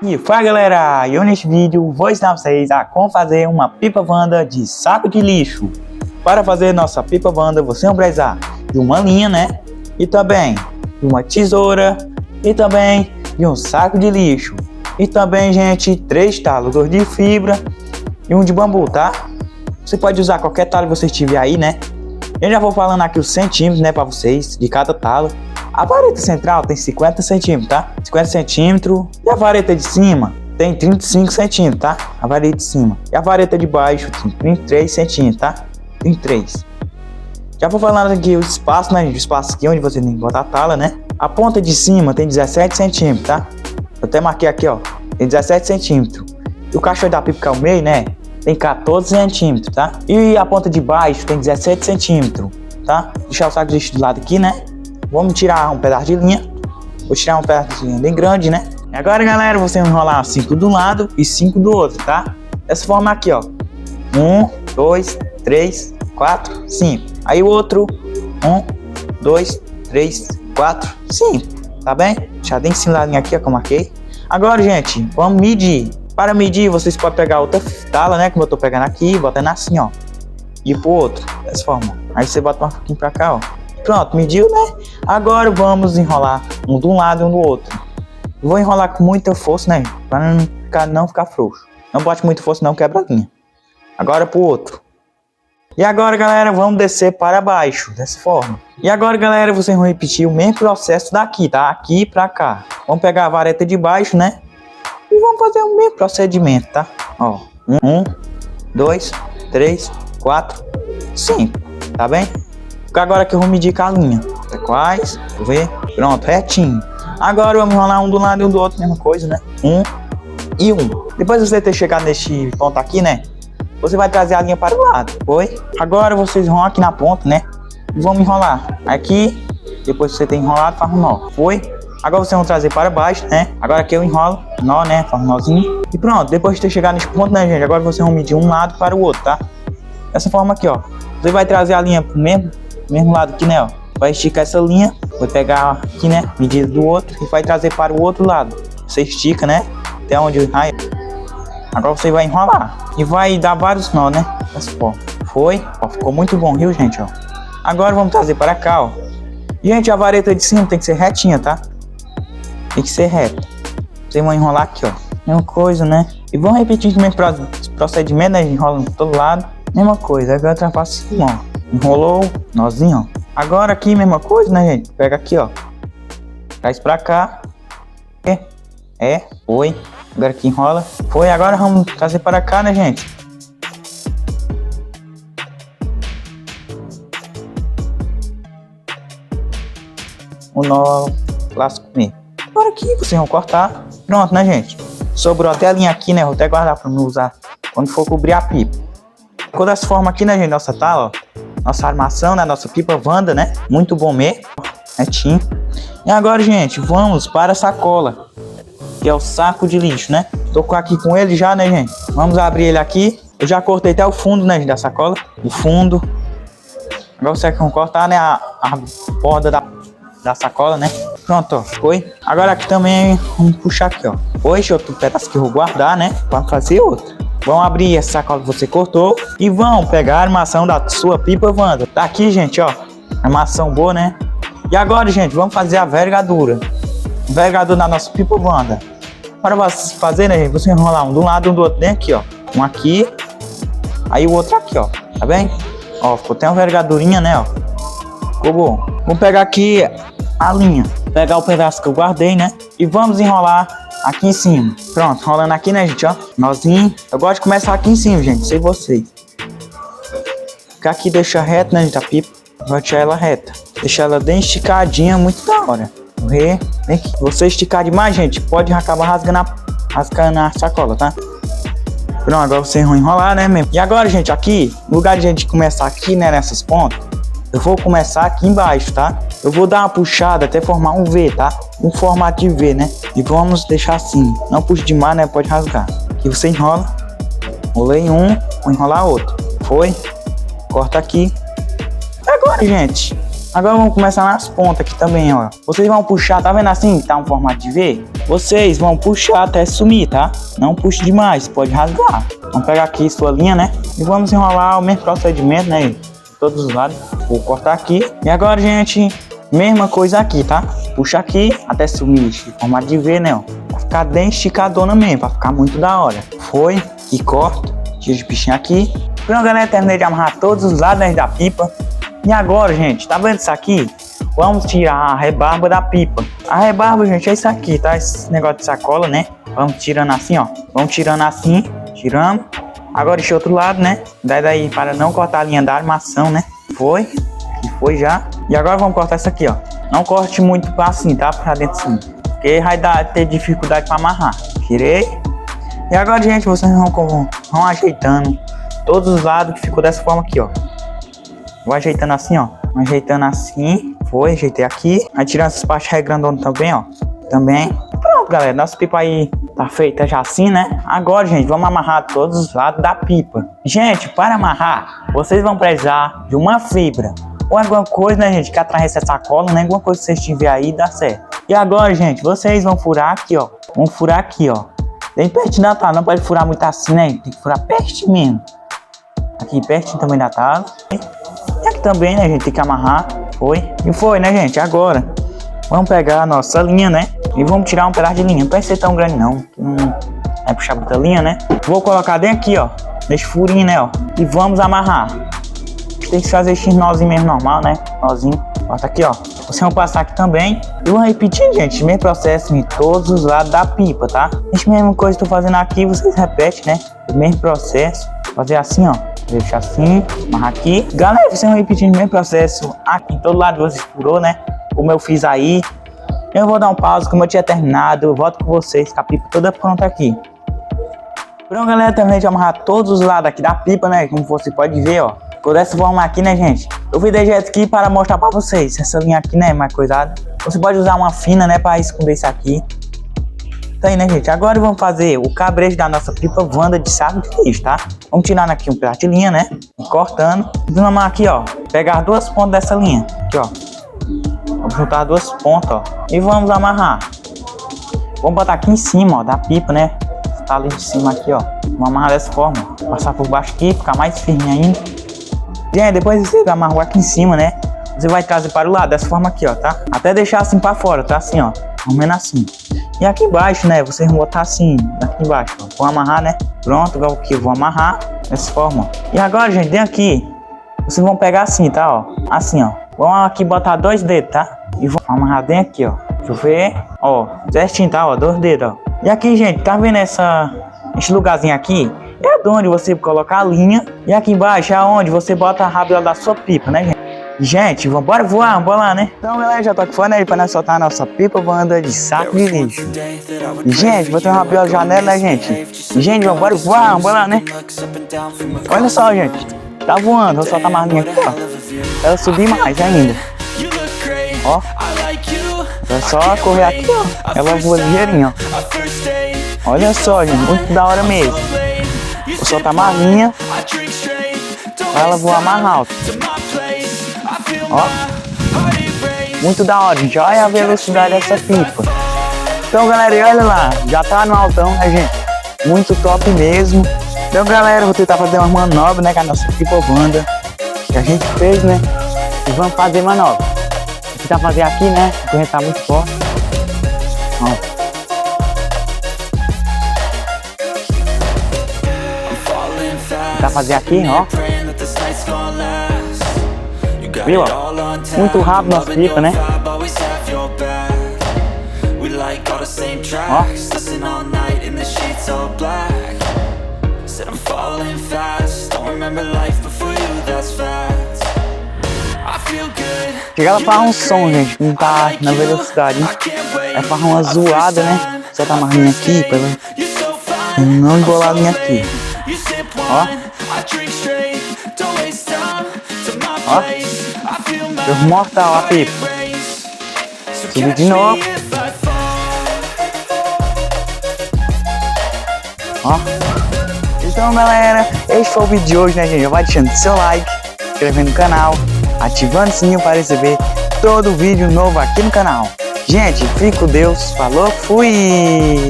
E fala galera, eu neste vídeo vou ensinar vocês a como fazer uma pipa Wanda de saco de lixo. Para fazer nossa pipa Wanda você vai precisar de uma linha, né? E também de uma tesoura e também de um saco de lixo. E também, gente, 3 talos, 2 de fibra e um de bambu, tá? Você pode usar qualquer talo que você tiver aí, né? Eu já vou falando aqui os centímetros, né, para vocês, de cada talo. A vareta central tem 50 centímetros, tá? 50 centímetros. E a vareta de cima tem 35 centímetros, tá? A vareta de cima. E a vareta de baixo tem 33 centímetros, tá? 33. Já vou falando aqui o espaço, né? O espaço aqui onde você tem que botar a tala, né? A ponta de cima tem 17 centímetros, tá? Eu até marquei aqui, ó. Tem 17 centímetros. E o cacho da pipa que é o meio, né? Tem 14 centímetros, tá? E a ponta de baixo tem 17 centímetros, tá? Vou deixar o saco de lixo do lado aqui, né? Vamos tirar um pedaço de linha. Vou tirar um pedaço de linha bem grande, né? E agora, galera, você vai enrolar 5 de um lado e 5 do outro, tá? Dessa forma aqui, ó. 1, 2, 3, 4, 5. Aí o outro. 1, 2, 3, 4, 5. Tá bem? Já tem em cima da linha aqui, ó, que eu marquei. Agora, gente, vamos medir. Para medir, vocês podem pegar outra tala, né? Como eu tô pegando aqui, botando assim, ó. E pro outro, dessa forma. Aí você bota um pouquinho pra cá, ó. Pronto, mediu, né? Agora vamos enrolar um de um lado e um do outro. Vou enrolar com muita força, né? Para não ficar frouxo. Não bote muita força, não quebra a linha. Agora pro outro. E agora, galera, vamos descer para baixo, dessa forma. E agora, galera, vocês vão repetir o mesmo processo daqui, tá? Aqui pra cá. Vamos pegar a vareta de baixo, né? E vamos fazer o mesmo procedimento, tá? Ó, 1, 2, 3, 4, 5. Tá bem? Agora que eu vou medir com a linha. Quais? Vou ver. Pronto, retinho. Agora vamos enrolar um do lado e um do outro, mesma coisa, né? 1 e 1. Depois de você ter chegado neste ponto aqui, né? Você vai trazer a linha para o lado. Foi? Agora vocês vão aqui na ponta, né? E vamos enrolar. Aqui. Depois que você tem enrolado, faz um nó. Foi? Agora vocês vão trazer para baixo, né? Agora aqui eu enrolo. Nó, né? Faz um nozinho. E pronto. Depois de ter chegado neste ponto, né, gente? Agora vocês vão medir um lado para o outro, tá? Dessa forma aqui, ó. Você vai trazer a linha pro mesmo lado aqui, né, ó. Vai esticar essa linha, vai pegar aqui, né, medida do outro e vai trazer para o outro lado. Você estica, né, até onde raia. Agora você vai enrolar e vai dar vários nó, né, dessa forma. Foi? Ó, ficou muito bom, viu, gente, ó. Agora vamos trazer para cá, ó. Gente, a vareta de cima tem que ser retinha, tá? Tem que ser reta. Vocês vão enrolar aqui, ó. Mesma coisa, né. E vão repetir o mesmo procedimento, né, enrola de todo lado. Mesma coisa, agora eu faço assim, ó. Enrolou, nozinho, ó. Agora aqui, mesma coisa, né, gente? Pega aqui, ó. Traz pra cá. Foi. Agora aqui enrola. Foi, agora vamos trazer para cá, né, gente? O nó clássico mesmo. Agora aqui, vocês vão cortar. Pronto, né, gente? Sobrou até a linha aqui, né? Vou até guardar pra não usar quando for cobrir a pipa. Ficou dessa forma aqui, né, gente? Nossa tala, ó. Nossa armação, né? Nossa pipa Wanda, né? Muito bom mesmo. Retinho. E agora, gente, vamos para a sacola. Que é o saco de lixo, né? Tô aqui com ele já, né, gente? Vamos abrir ele aqui. Eu já cortei até o fundo, né, gente, da sacola. O fundo. Agora você vai cortar, né? A borda da sacola, né? Pronto, ó. Foi. Agora aqui também, vamos puxar aqui, ó. Foi, outro pedaço que eu vou guardar, né? Para fazer outro. Vão abrir essa sacola que você cortou e vão pegar a armação da sua pipa Wanda. Tá aqui, gente, ó. Armação boa, né? E agora, gente, vamos fazer a vergadura. Vergadura da nossa pipa Wanda. Para você fazer, né, gente? Você enrolar um do lado e um do outro. Bem aqui, ó. Um aqui. Aí o outro aqui, ó. Tá bem? Ó, ficou até uma vergadurinha, né, ó. Ficou bom. Vamos pegar aqui a linha. Pegar o pedaço que eu guardei, né? E vamos enrolar aqui em cima. Pronto, rolando aqui, né, gente, ó. Nozinho. Eu gosto de começar aqui em cima, gente. Sei vocês. Ficar aqui, deixa reta, né, gente, a pipa. Vou deixar ela reta. Deixar ela bem esticadinha, muito da hora. Vem aqui. Você esticar demais, gente, pode acabar rasgando a sacola, tá? Pronto, agora vocês vão enrolar, né, mesmo. E agora, gente, aqui, no lugar de a gente começar aqui, né, nessas pontas, eu vou começar aqui embaixo, tá? Eu vou dar uma puxada até formar um V, tá? Um formato de V, né? E vamos deixar assim. Não puxe demais, né? Pode rasgar. Aqui você enrola. Enrolei um, vou enrolar outro. Foi. Corta aqui. Agora, gente, Agora vamos começar nas pontas aqui também, ó. Vocês vão puxar, tá vendo assim? Tá um formato de V? Vocês vão puxar até sumir, tá? Não puxe demais, pode rasgar. Vamos pegar aqui sua linha, né? E vamos enrolar o mesmo procedimento, né? Todos os lados. Vou cortar aqui. E agora, gente, mesma coisa aqui, tá? Puxa aqui até sumir esse formato de V, né? Ó. Pra ficar bem esticadona mesmo, pra ficar muito da hora. Foi, e corto. Tira o bichinho aqui. Pronto, galera, terminei de amarrar todos os lados, né, da pipa. E agora, gente, tá vendo isso aqui? Vamos tirar a rebarba da pipa. A rebarba, gente, é isso aqui, tá? Esse negócio de sacola, né? Vamos tirando assim, ó. Vamos tirando assim, tiramos. Agora este outro lado, né? Daí para não cortar a linha da armação, né? Foi. E foi já. E agora vamos cortar isso aqui, ó. Não corte muito pra assim, tá? Pra dentro assim. Porque vai ter dificuldade para amarrar. Tirei. E agora, gente, vocês vão ajeitando todos os lados que ficou dessa forma aqui, ó. Vou ajeitando assim, ó. Ajeitando assim. Foi, ajeitei aqui. Aí tirando essas partes regrandonas também, ó. Também. Pronto, galera. Nossa pipa aí tá feita já assim, né? Agora, gente, vamos amarrar todos os lados da pipa. Gente, para amarrar, vocês vão precisar de uma fibra. Ou alguma coisa, né, gente, que atravessa essa cola, né? Alguma coisa que vocês tiverem aí, dá certo. E agora, gente, vocês vão furar aqui, ó. Vão furar aqui, ó. Bem pertinho da tábua. Não pode furar muito assim, né? Tem que furar pertinho mesmo. Aqui pertinho também da tábua. E aqui também, né, gente? Tem que amarrar. Foi. E foi, né, gente? Agora, vamos pegar a nossa linha, né? E vamos tirar um pedaço de linha. Não pode ser tão grande, não. É puxar muita linha, né? Vou colocar bem aqui, ó. Nesse furinho, né, ó. E vamos amarrar. Tem que fazer esse nozinho mesmo normal, né? Nozinho. Bota aqui, ó. Vocês vão passar aqui também. E vão repetir, gente. O mesmo processo em todos os lados da pipa, tá? Essa mesma coisa que eu tô fazendo aqui, vocês repetem, né? O mesmo processo. Fazer assim, ó. Deixar assim. Amarrar aqui. Galera, vocês vão repetindo o mesmo processo aqui em todo lado. Vocês furou, né? Como eu fiz aí. Eu vou dar um pause, como eu tinha terminado. Eu volto com vocês com a pipa toda pronta aqui. Pronto, galera. Terminei de amarrar todos os lados aqui da pipa, né? Como você pode ver, ó. Ficou dessa forma aqui, né, gente? Eu fiz de jeito aqui para mostrar pra vocês. Essa linha aqui, né, mais coisada. Você pode usar uma fina, né, para esconder isso aqui. Tá aí, né, gente? Agora vamos fazer o cabresto da nossa pipa Wanda de saco de lixo, tá? Vamos tirar aqui um pedaço de linha, né? Cortando. Vamos aqui, ó. Pegar as duas pontas dessa linha. Aqui, ó. Vamos juntar as duas pontas, ó. E vamos amarrar. Vamos botar aqui em cima, ó, da pipa, né? Tá ali de cima aqui, ó. Vamos amarrar dessa forma. Passar por baixo aqui, ficar mais firme ainda. Gente, depois você amarrou aqui em cima, né? Você vai trazer para o lado, dessa forma aqui, ó, tá? Até deixar assim para fora, tá? Assim, ó. Mais ou menos assim. E aqui embaixo, né? Vocês vão botar assim, aqui embaixo, ó. Vou amarrar, né? Pronto, agora aqui eu vou amarrar dessa forma, ó. E agora, gente, vem aqui. Vocês vão pegar assim, tá? Ó. Assim, ó. Vamos aqui botar 2 dedos, tá? E vou amarrar bem aqui, ó. Deixa eu ver. Ó, certinho, tá? Ó, 2 dedos, ó. E aqui, gente, tá vendo esse lugarzinho aqui? É onde você coloca a linha. E aqui embaixo é onde você bota a rabiola da sua pipa, né, gente? Gente, vambora voar, vamos lá, né? Então, galera, já tô aqui fora, né, pra nós soltar a nossa pipa Wanda de saco de lixo. Gente, botei uma rabiola na janela, né, gente? Gente, vambora voar, vamos lá, né? Olha só, gente. Tá voando, vou soltar mais linha aqui, ó. Ela subir mais ainda. Ó. É só correr aqui, ó. Ela voa ligeirinho, ó. Olha só, gente, muito da hora mesmo. Vou soltar mais linha pra ela voar mais alto. Ó. Muito da hora, gente. Olha a velocidade dessa pipa. Então, galera, olha lá. Já tá no altão, né, gente? Muito top mesmo. Então, galera, vou tentar fazer uma manobra, né, com a nossa pipa Wanda. Que a gente fez, né? E vamos fazer manobra. Vou tentar fazer aqui, né? Porque a gente tá muito forte. Ó. Tentar fazer aqui, ó. Viu, ó? Muito rápido nossa pipa, né? Ó. Chega ela faz um som, gente, não tá na velocidade. Ela faz uma zoada, né? Só tá mais linha aqui, pra ela não embolar a linha aqui. Ó. Ó. Deu mortal a pipa. Subir de novo. Ó. Então, galera, esse foi o vídeo de hoje, né, gente? Já vai deixando seu like, inscrevendo no canal, ativando o sininho para receber todo vídeo novo aqui no canal. Gente, fique com Deus. Falou, fui!